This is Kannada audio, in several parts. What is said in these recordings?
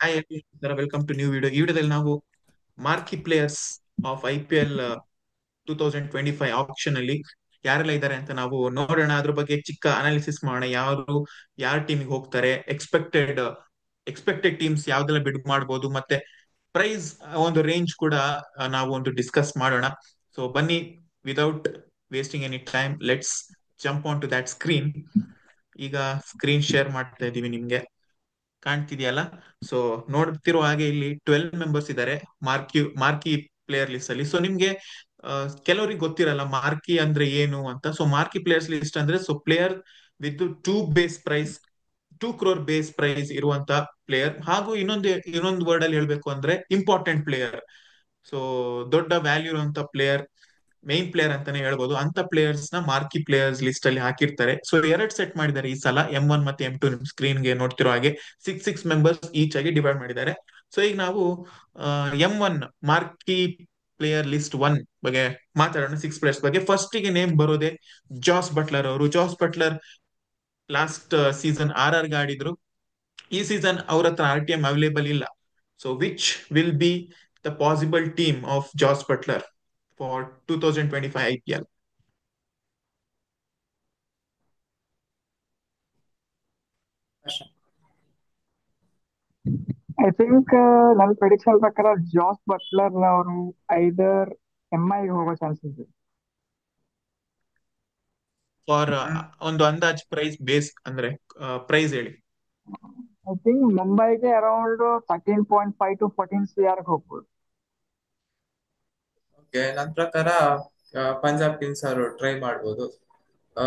Hi welcome to new video. ಈ ವಿಡಿಯೋದಲ್ಲಿ ನಾವು marquee players of IPL 2025 auction ಅಲ್ಲಿ ಯಾರೆಲ್ಲ ಇದ್ದಾರೆ ಅಂತ ನಾವು ನೋಡೋಣ. ಅದ್ರ ಬಗ್ಗೆ ಚಿಕ್ಕ ಅನಾಲಿಸಿಸ್ ಮಾಡೋಣ. ಯಾರ ಟೀಮಿಗೆ ಹೋಗ್ತಾರೆ, ಎಕ್ಸ್ಪೆಕ್ಟೆಡ್ ಟೀಮ್ಸ್ ಯಾವ್ದೆಲ್ಲ ಬಿಡ್ ಮಾಡ್ಬೋದು, ಮತ್ತೆ ಪ್ರೈಸ್ ಒಂದು ರೇಂಜ್ ಕೂಡ ನಾವು ಒಂದು ಡಿಸ್ಕಸ್ ಮಾಡೋಣ. ಸೊ ಬನ್ನಿ, without wasting any time, let's jump on to that screen. ಈಗ ಸ್ಕ್ರೀನ್ ಶೇರ್ ಮಾಡ್ತಾ ಇದೀವಿ, ನಿಮ್ಗೆ ಕಾಣ್ತಿದ್ಯಲ್ಲ? ಸೊ ನೋಡ್ತಿರೋ ಹಾಗೆ ಇಲ್ಲಿ 12 ಮೆಂಬರ್ಸ್ ಇದ್ದಾರೆ ಮಾರ್ಕಿ ಪ್ಲೇಯರ್ ಲಿಸ್ಟ್ ಅಲ್ಲಿ. ಸೊ ನಿಮ್ಗೆ ಕೆಲವರಿಗೆ ಗೊತ್ತಿರಲ್ಲ ಮಾರ್ಕಿ ಅಂದ್ರೆ ಏನು ಅಂತ. ಸೊ ಮಾರ್ಕಿ ಪ್ಲೇಯರ್ಸ್ ಲಿಸ್ಟ್ ಅಂದ್ರೆ player with two crore base price ಇರುವಂತ ಪ್ಲೇಯರ್. ಹಾಗೂ ಇನ್ನೊಂದು ವರ್ಡ್ ಅಲ್ಲಿ ಹೇಳ್ಬೇಕು ಅಂದ್ರೆ ಇಂಪಾರ್ಟೆಂಟ್ ಪ್ಲೇಯರ್. ಸೊ ದೊಡ್ಡ ವ್ಯಾಲ್ಯೂ ಇರುವಂತ ಪ್ಲೇಯರ್, ಮೈನ್ ಪ್ಲೇಯರ್ ಅಂತಾನೆ ಹೇಳ್ಬೋದು. ಅಂತ ಪ್ಲೇಯರ್ಸ್ ನ ಮಾರ್ಕಿ ಪ್ಲೇಯರ್ಸ್ ಲಿಸ್ಟ್ ಅಲ್ಲಿ ಹಾಕಿರ್ತಾರೆ. ಸೊ ಎರಡ್ ಸೆಟ್ ಮಾಡಿದ್ದಾರೆ ಈ ಸಲ, M1 ಮತ್ತೆ M2. ನಿಮ್ ಸ್ಕ್ರೀನ್ ಗೆ ನೋಡ್ತಿರೋ ಹಾಗೆ ಸಿಕ್ಸ್ ಮೆಂಬರ್ಸ್ ಈಚ್ ಆಗಿ ಡಿವೈಡ್ ಮಾಡಿದ್ದಾರೆ. ಸೊ ಈಗ ನಾವು M1 ಮಾರ್ಕಿ ಪ್ಲೇಯರ್ ಲಿಸ್ಟ್ 1 ಬಗ್ಗೆ ಮಾತಾಡೋಣ. 6 ಪ್ಲೇಯರ್ಸ್ ಬಗ್ಗೆ. ಫಸ್ಟ್ ಗೆ ನೇಮ್ ಬರೋದೆ ಜಾಸ್ ಬಟ್ಲರ್ ಅವರು. ಜಾಸ್ ಬಟ್ಲರ್ ಲಾಸ್ಟ್ ಸೀಸನ್ RR ಗೆ ಆಡಿದ್ರು. ಈ ಸೀಸನ್ ಅವ್ರ ಹತ್ರ RTM ಅವೈಲೇಬಲ್ ಇಲ್ಲ. So which will be the possible team of Jos Buttler for 2025 IPL? I think ನನ್ನ ಪ್ರೆಡಿಕ್ಷನ್ ಪ್ರಕಾರ ಜಾಸ್ ಬಟ್ಲರ್ ಅವರು ಐದರ್ MI ಹೋಗೋ ಚಾನ್ಸಸ್ ಇದೆ. ಫಾರ್ ಒಂದು ಅಂದಾಜ್ ಪ್ರೈಸ್ ಬೇಸ್ ಅಂದ್ರೆ ಪ್ರೈಸ್ ಹೇಳಿ. ಐ ಥಿಂಕ್ ಮುಂಬೈಗೆ ಅರೌಂಡ್ 13.5 to 14 CR ಹೋಗ್ಬೋದು. ಓಕೆ, ನನ್ನ ಪ್ರಕಾರ ಪಂಜಾಬ್ ಕಿಂಗ್ಸ್ ಅವರು ಟ್ರೈ ಮಾಡ್ಬೋದು ಆ,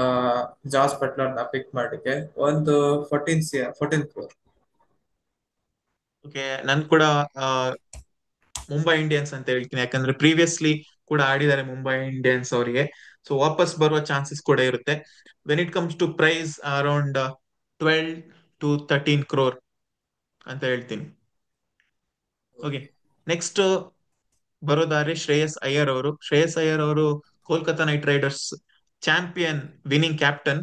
ಜಾಸ್ ಬಟ್ಲರ್ನ ಪಿಕ್ ಮಾಡಕ್ಕೆ. ಒಂದು 14 crore. ಓಕೆ, ನನ್ ಕೂಡ ಆ, ಮುಂಬೈ ಇಂಡಿಯನ್ಸ್ ಅಂತ ಹೇಳ್ತೀನಿ. ಯಾಕಂದ್ರೆ ಪ್ರೀವಿಯಸ್ಲಿ ಕೂಡ ಆಡಿದ್ದಾರೆ ಮುಂಬೈ ಇಂಡಿಯನ್ಸ್ ಅವರಿಗೆ. ಸೊ ವಾಪಸ್ ಬರುವ ಚಾನ್ಸಸ್ ಕೂಡ ಇರುತ್ತೆ. When it comes to price around 12 to 13 crore ಅಂತ ಹೇಳ್ತೀನಿ. ಓಕೆ, ನೆಕ್ಸ್ಟ್ ಬರೋದಾದ್ರೆ ಶ್ರೇಯಸ್ ಅಯ್ಯರ್ ಅವರು Kolkata night Riders champion, winning captain.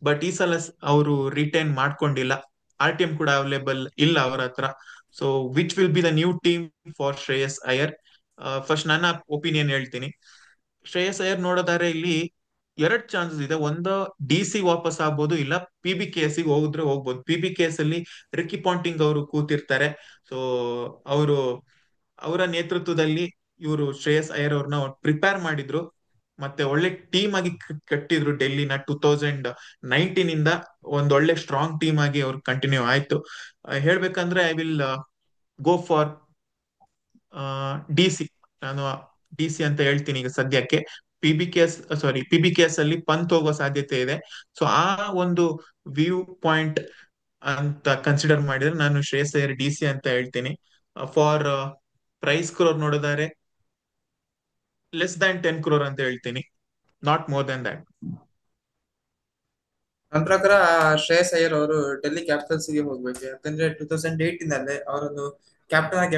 But ಈ ಸಲ ಅವರು ರಿಟೈನ್ ಮಾಡ್ಕೊಂಡಿಲ್ಲ. RTM ಕೂಡ ಅವೈಲೇಬಲ್ ಇಲ್ಲ ಅವರ ಹತ್ರ. So which will be the new team for Shreyas Iyer? First ನನ್ನ ಒಪಿನಿಯನ್ ಹೇಳ್ತೀನಿ. ಶ್ರೇಯಸ್ ಅಯ್ಯರ್ ನೋಡೋದಾದ್ರೆ ಇಲ್ಲಿ ಎರಡ್ ಚಾನ್ಸಸ್ ಇದೆ. ಒಂದು, DC ವಾಪಸ್ ಆಗ್ಬೋದು, ಇಲ್ಲ PBKS ಗೆ ಹೋಗಿದ್ರೆ ಹೋಗ್ಬೋದು. PBKS ಅಲ್ಲಿ ರಿಕ್ಕಿ ಪಾಂಟಿಂಗ್ ಅವರು ಕೂತಿರ್ತಾರೆ. ಸೊ ಅವರು ಅವರ ನೇತೃತ್ವದಲ್ಲಿ ಇವರು ಶ್ರೇಯಸ್ ಅಯ್ಯರ್ ಅವ್ರನ್ನ ಪ್ರಿಪೇರ್ ಮಾಡಿದ್ರು. ಮತ್ತೆ ಒಳ್ಳೆ ಟೀಮ್ ಆಗಿ ಕಟ್ಟಿದ್ರು. ಡೆಲ್ಲಿನ 2019 ಇಂದ ಒಂದೊಳ್ಳೆ ಸ್ಟ್ರಾಂಗ್ ಟೀಮ್ ಆಗಿ ಅವ್ರು ಕಂಟಿನ್ಯೂ ಆಯ್ತು. ಹೇಳ್ಬೇಕಂದ್ರೆ I will go for DC. ನಾನು DC ಅಂತ ಹೇಳ್ತೀನಿ ಈಗ ಸದ್ಯಕ್ಕೆ. PBKS ಅಲ್ಲಿ ಪಂತ್ ಹೋಗೋ ಸಾಧ್ಯತೆ ಇದೆ. ಸೊ ಆ ಒಂದು ವ್ಯೂ ಪಾಯಿಂಟ್ ಅಂತ ಕನ್ಸಿಡರ್ ಮಾಡಿದ್ರೆ ನಾನು ಶ್ರೇಯಸ್ ಅಯ್ಯರ್ DC ಅಂತ ಹೇಳ್ತೀನಿ. ಫಾರ್ ಪ್ರೈಸ್ ಕ್ರೋರ್ ನೋಡಿದರೆ less than 10 crore ಅಂತ ಹೇಳ್ತೀನಿ, ನಾಟ್ ಮೋರ್ ದನ್ ದಟ್. ನನ್ನ ಪ್ರಕಾರ ಶ್ರೇಯಸ್ ಅಯ್ಯರ್ ಅವರು ಡೆಲ್ಲಿ ಕ್ಯಾಪಿಟಲ್ಸ್ಗೆ ಹೋಗ್ಬೇಕು. ಯಾಕಂದ್ರೆ 2018 ಅಲ್ಲೇ ಅವರನ್ನು ಕ್ಯಾಪ್ಟನ್ ಆಗಿ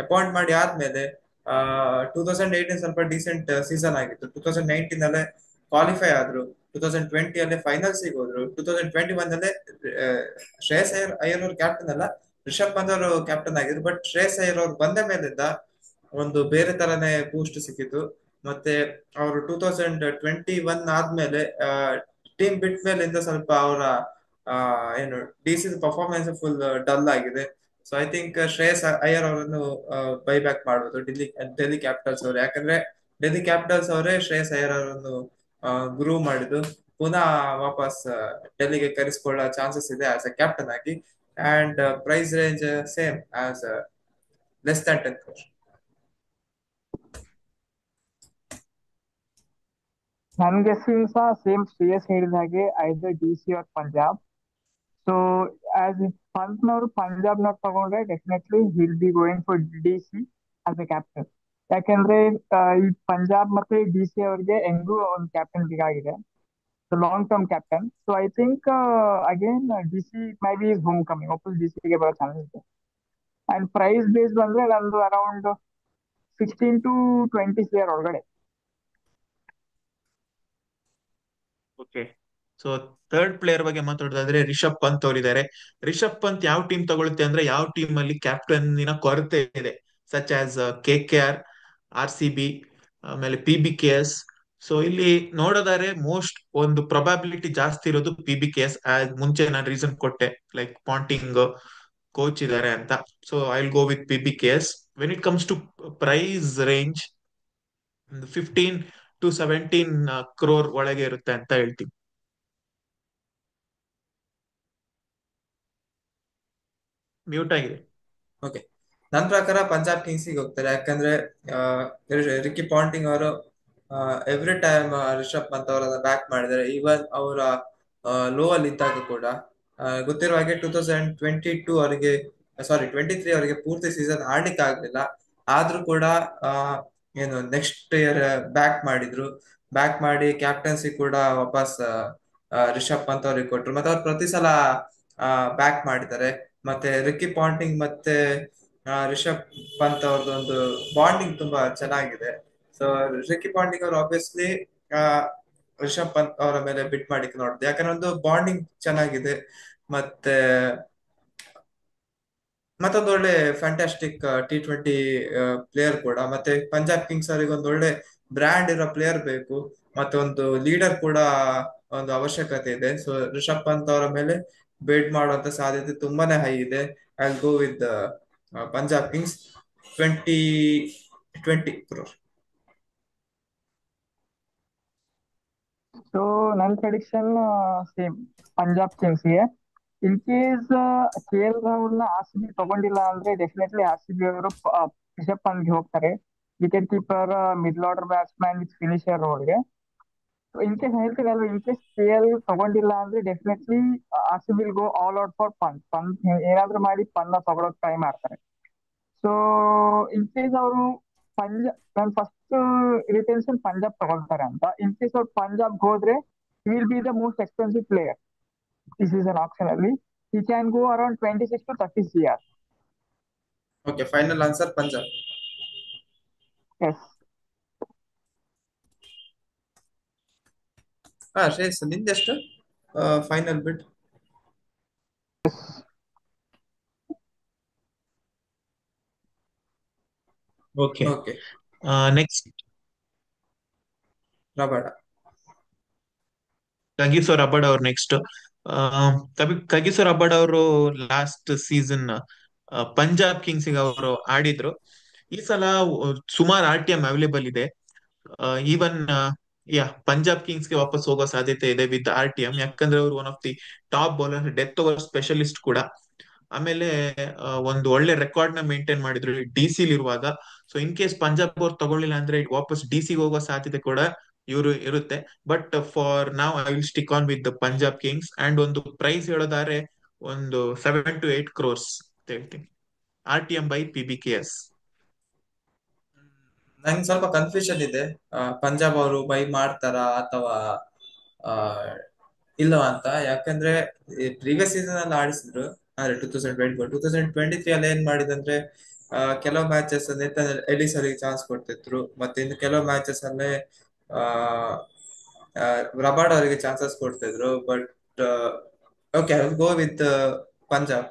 ಅಪಾಯಿಂಟ್ ಮಾಡಿ ಆದ್ಮೇಲೆ 2018 ಸ್ವಲ್ಪ ಡಿಸೆಂಟ್ ಸೀಸನ್ ಆಗಿತ್ತು. 2019 ಅಲ್ಲೇ ಕ್ವಾಲಿಫೈ ಆದ್ರು. 2020 ಅಲ್ಲೇ ಫೈನಲ್ಸ್ ಹೋದ್ರು. 2021 ಅಲ್ಲೇ ಆ, ಶ್ರೇಯಸ್ ಅಯ್ಯರ್ ಅವರು ಕ್ಯಾಪ್ಟನ್ ಅಲ್ಲ, ರಿಷಬ್ ಪಂತ್ ಅವರು ಕ್ಯಾಪ್ಟನ್ ಆಗಿದ್ರು. ಬಟ್ ಶ್ರೇಯಸ್ ಅಯ್ಯರ್ ಅವರು ಬಂದ ಮೇಲಿಂದ ಒಂದು ಬೇರೆ ತರನೇ ಬೂಸ್ಟ್ ಸಿಕ್ಕಿತ್ತು. ಮತ್ತೆ ಅವರು 2021 ಆದ್ಮೇಲೆ ಟೀಮ್ ಬಿಟ್ಟ ಮೇಲಿಂದ ಸ್ವಲ್ಪ ಅವರ ಏನು DC ಪರ್ಫಾರ್ಮೆನ್ಸ್ ಫುಲ್ ಡಲ್ ಆಗಿದೆ. So I think Shreyas Iyer ಅವರನ್ನು ಬೈ ಬ್ಯಾಕ್ ಮಾಡುವುದು ಡೆಲ್ಲಿ ಕ್ಯಾಪಿಟಲ್ಸ್ ಅವರು. ಯಾಕಂದ್ರೆ ಡೆಲ್ಲಿ ಕ್ಯಾಪಿಟಲ್ಸ್ ಅವರೇ ಶ್ರೇಯಸ್ ಅಯ್ಯರ್ ಅವರನ್ನು ಗ್ರೂವ್ ಮಾಡಿದ್ದು. ಪುನಃ ವಾಪಸ್ ಡೆಲ್ಲಿಗೆ ಕರೆಸಿಕೊಳ್ಳೋ ಚಾನ್ಸಸ್ ಇದೆ ಆಸ್ ಎ ಕ್ಯಾಪ್ಟನ್ ಆಗಿ. And price range same as less than 10 crore. ನನ್ನ ಗೆಸ್ಸಿಂಗ್ ಸಹ ಸೇಮ್ ಶ್ರೇಯಸ್ ಹೇಳಿದ ಹಾಗೆ either DC or Punjab. So as ಪಂತ್ನವರು ಪಂಜಾಬ್ನವ್ರು ತಗೊಂಡ್ರೆ definitely will be going for DC as a captain. ಯಾಕಂದ್ರೆ ಈ ಪಂಜಾಬ್ ಮತ್ತೆ DC ಅವ್ರಿಗೆ ಹೆಂಗೂ ಒಂದು ಕ್ಯಾಪ್ಟನ್ ಬೇಕಾಗಿದೆ, long term captain. So I think again DC my B home coming, ವಾಪಸ್ DC ಗೆ ಬರೋ ಚಾನ್ಸಸ್ ಇದೆ. ಅಂಡ್ ಪ್ರೈಸ್ ಬೇಸ್ ಬಂದ್ರೆ ನಂದು ಅರೌಂಡ್ 16 to 20 CR ಒಳಗಡೆ. ಓಕೆ, ಸೊ ಥರ್ಡ್ ಪ್ಲೇಯರ್ ಬಗ್ಗೆ ಮಾತಾಡೋದಾದ್ರೆ ರಿಷಬ್ ಪಂತ್ ಅವರಿದ್ದಾರೆ. ರಿಷಬ್ ಪಂತ್ ಯಾವ ಟೀಮ್ ತಗೊಳುತ್ತೆ ಅಂದ್ರೆ ಯಾವ ಟೀಮ್ ಅಲ್ಲಿ ಕ್ಯಾಪ್ಟನ್ನಿನ ಕೊರತೆ ಇದೆ, ಸಚ್ ಆಸ್ KKR, RCB, ಆಮೇಲೆ PBKS. ಸೊ ಇಲ್ಲಿ ನೋಡೋದಾದ್ರೆ ಮೋಸ್ಟ್ ಒಂದು ಪ್ರೊಬಾಬಿಲಿಟಿ ಜಾಸ್ತಿ ಇರೋದು PBKS. ಮುಂಚೆ ನಾನು ರೀಸನ್ ಕೊಟ್ಟೆ, ಲೈಕ್ ಪಾಂಟಿಂಗ್ ಕೋಚ್ ಇದ್ದಾರೆ ಅಂತ. So I will go with PBKS. When it comes to price range, 15 to 17 crore ಒಳಗೆ ಇರುತ್ತೆ ಅಂತ ಹೇಳ್ತೀನಿ. ಮ್ಯೂಟ್ ಆಗಿದೆ. ಓಕೆ, ನನ್ನ ಪ್ರಕಾರ ಪಂಜಾಬ್ ಕಿಂಗ್ಸಿಗೆ ಹೋಗ್ತಾರೆ. ಯಾಕಂದ್ರೆ ಆ, ರಿಕ್ಕಿ ಪಾಂಟಿಂಗ್ ಅವರು ಎವ್ರಿ ಟೈಮ್ ರಿಷಬ್ ಪಂತ್ ಅವರನ್ನ ಬ್ಯಾಕ್ ಮಾಡಿದ್ದಾರೆ. ಈವನ್ ಅವರ ಲೋ ಅಲ್ಲಿ ಇದ್ದಾಗ ಕೂಡ ಗೊತ್ತಿರೋ ಹಾಗೆ 2022 ಅವರಿಗೆ, ಸಾರಿ 23 ಅವರಿಗೆ ಪೂರ್ತಿ ಸೀಸನ್ ಆಡ್ಲಿಕ್ಕೆ ಆಗ್ಲಿಲ್ಲ. ಆದ್ರೂ ಕೂಡ ಆ, ಏನು ನೆಕ್ಸ್ಟ್ ಇಯರ್ ಬ್ಯಾಕ್ ಮಾಡಿದ್ರು. ಬ್ಯಾಕ್ ಮಾಡಿ ಕ್ಯಾಪ್ಟನ್ಸಿ ಕೂಡ ವಾಪಸ್ ರಿಷಬ್ ಪಂತ್ ಅವ್ರಿಗೆ ಕೊಟ್ರು. ಮತ್ತೆ ಅವ್ರು ಪ್ರತಿ ಸಲ ಬ್ಯಾಕ್ ಮಾಡಿದ್ದಾರೆ. ಮತ್ತೆ ರಿಕ್ಕಿ ಪಾಂಟಿಂಗ್ ಮತ್ತೆ ರಿಷಬ್ ಪಂತ್ ಅವ್ರದ್ದು ಒಂದು ಬಾಂಡಿಂಗ್ ತುಂಬಾ ಚೆನ್ನಾಗಿದೆ. ಸೊ ರಿಕ್ಕಿ ಪಾಂಟಿಂಗ್ ಅವರು ಆಬ್ವಿಯಸ್ಲಿ ರಿಷಬ್ ಪಂತ್ ಅವರ ಮೇಲೆ ಬಿಟ್ ಮಾಡಿಕ್ ನೋಡಿದೆ, ಯಾಕಂದ್ರೆ ಒಂದು ಬಾಂಡಿಂಗ್ ಚೆನ್ನಾಗಿದೆ. ಮತ್ತೆ ಮತ್ತೊಂದು ಒಳ್ಳೆ ಫ್ಯಾಂಟಾಸ್ಟಿಕ್ T20 ಪ್ಲೇಯರ್ ಕೂಡ. ಮತ್ತೆ ಪಂಜಾಬ್ ಕಿಂಗ್ಸ್ ಅವರಿಗೆ ಒಂದು ಒಳ್ಳೆ ಬ್ರ್ಯಾಂಡ್ ಇರೋ ಪ್ಲೇಯರ್ ಬೇಕು, ಮತ್ತೊಂದು ಲೀಡರ್ ಕೂಡ ಒಂದು ಅವಶ್ಯಕತೆ ಇದೆ. ಸೊ ರಿಷಬ್ ಪಂತ್ ಅವರ ಮೇಲೆ ಬೇಟ್ ಮಾಡುವಂತ ಸಾಧ್ಯತೆ ತುಂಬಾನೇ ಹೈ ಇದೆ. I go with Punjab Kings 20 crore. So ನನ್ನ ಪ್ರೆಡಿಕ್ಷನ್ ಸೇಮ್, ಪಂಜಾಬ್ ಕಿಂಗ್ಸ್ಗೆ. In case KL Rahul RCB ತಗೊಂಡಿಲ್ಲ ಅಂದ್ರೆ ಡೆಫಿನೆಟ್ಲಿ RCB ಅವರು ರಿಷಬ್ ಪಂತ್ಗೆ ಹೋಗ್ತಾರೆ. Wicket keeper, middle order batsman with finisher ರೋಲ್ಗೆ. ಇನ್ ಕೇಸ್ ಹೇಳ್ತೀರಲ್ವ, ಇನ್ ಕೇಸ್ KL ತಗೊಂಡಿಲ್ಲ ಅಂದ್ರೆ definitely RCB will go all out for Pant. Pant ಏನಾದ್ರೂ ಮಾಡಿ ಪಂತ್ ತಗೊಳಕ್ ಟ್ರೈ ಮಾಡ್ತಾರೆ. ಸೊ ಇನ್ ಕೇಸ್ ಅವರು ನಾನು ಫಸ್ಟ್ ರಿಟೆನ್ಷನ್ ಪಂಜಾಬ್ ತಗೊಳ್ತಾರೆ ಅಂತ. ಇನ್ ಕೇಸ್ ಅವ್ರು ಪಂಜಾಬ್ ಹೋದ್ರೆ will be the most expensive player ಈ ಸೀಸನ್ ಆಪ್ಷನ್ ಅಲ್ಲಿ. he can go around 26 to 30 CR. Okay, final answer Punjab. Yes. Shreyas, ನಿಂದೆಷ್ಟು final bit? Okay, okay, next Rabada. Kagiso Rabada ಅವ್ರು ನೆಕ್ಸ್ಟ್. ಕಗಿಸೋ ರಬಾಡ್ ಅವರು ಲಾಸ್ಟ್ ಸೀಸನ್ ಪಂಜಾಬ್ ಕಿಂಗ್ಸ್ ಅವರು ಆಡಿದ್ರು. ಈ ಸಲ ಸುಮಾರು RTM ಅವೈಲೇಬಲ್ ಇದೆ. ಈವನ್ ಪಂಜಾಬ್ ಕಿಂಗ್ಸ್ಗೆ ವಾಪಸ್ ಹೋಗೋ ಸಾಧ್ಯತೆ ಇದೆ ವಿತ್ RTM, ಯಾಕಂದ್ರೆ ಅವರು one of the top bowler, death over specialist ಕೂಡ. ಆಮೇಲೆ ಒಂದು ಒಳ್ಳೆ ರೆಕಾರ್ಡ್ ನ ಮೇಂಟೈನ್ ಮಾಡಿದ್ರು DC ಇರುವಾಗ. ಸೊ ಇನ್ ಕೇಸ್ ಪಂಜಾಬ್ ಅವ್ರು ತಗೊಳ್ಳಿಲ್ಲ ಅಂದ್ರೆ ವಾಪಸ್ DC ಹೋಗೋ ಸಾಧ್ಯತೆ ಕೂಡ ಇವರು ಇರುತ್ತೆ. ಬಟ್ ಫಾರ್ ನಾವ್ I will stick on with the Punjab Kings. And ಒಂದು ಪ್ರೈಸ್ ಹೇಳೋದಾದ್ರೆ ಒಂದು 7 to 8 crores ಅಂತ ಹೇಳ್ತೀನಿ. RTM by PBKS. ನಂಗೆ ಸ್ವಲ್ಪ ಕನ್ಫ್ಯೂಷನ್ ಇದೆ, ಪಂಜಾಬ್ ಅವರು ಬೈ ಮಾಡ್ತಾರಾ ಅಥವಾ ಆ, ಇಲ್ಲವಾ ಅಂತ. ಯಾಕಂದ್ರೆ ಪ್ರೀವಿಯಸ್ ಸೀಸನ್ ಅಲ್ಲಿ ಆಡಿಸಿದ್ರು, ಅಂದ್ರೆ 2023 ಅಲ್ಲಿ ಏನ್ ಮಾಡಿದಂದ್ರೆ ಕೆಲವು ಮ್ಯಾಚಸ್ ನೆತನ್ ಎಲಿಸ್ ಅವರಿಗೆ ಚಾನ್ಸ್ ಕೊಡ್ತಿದ್ರು. ಮತ್ತೆ ಇನ್ನು ಕೆಲವು ಮ್ಯಾಚಸ್ ಅಲ್ಲೇ ಆ, ರಬಾಡ್ ಅವರಿಗೆ ಚಾನ್ಸಸ್ ಕೊಡ್ತಿದ್ರು. But okay, I will go with Punjab.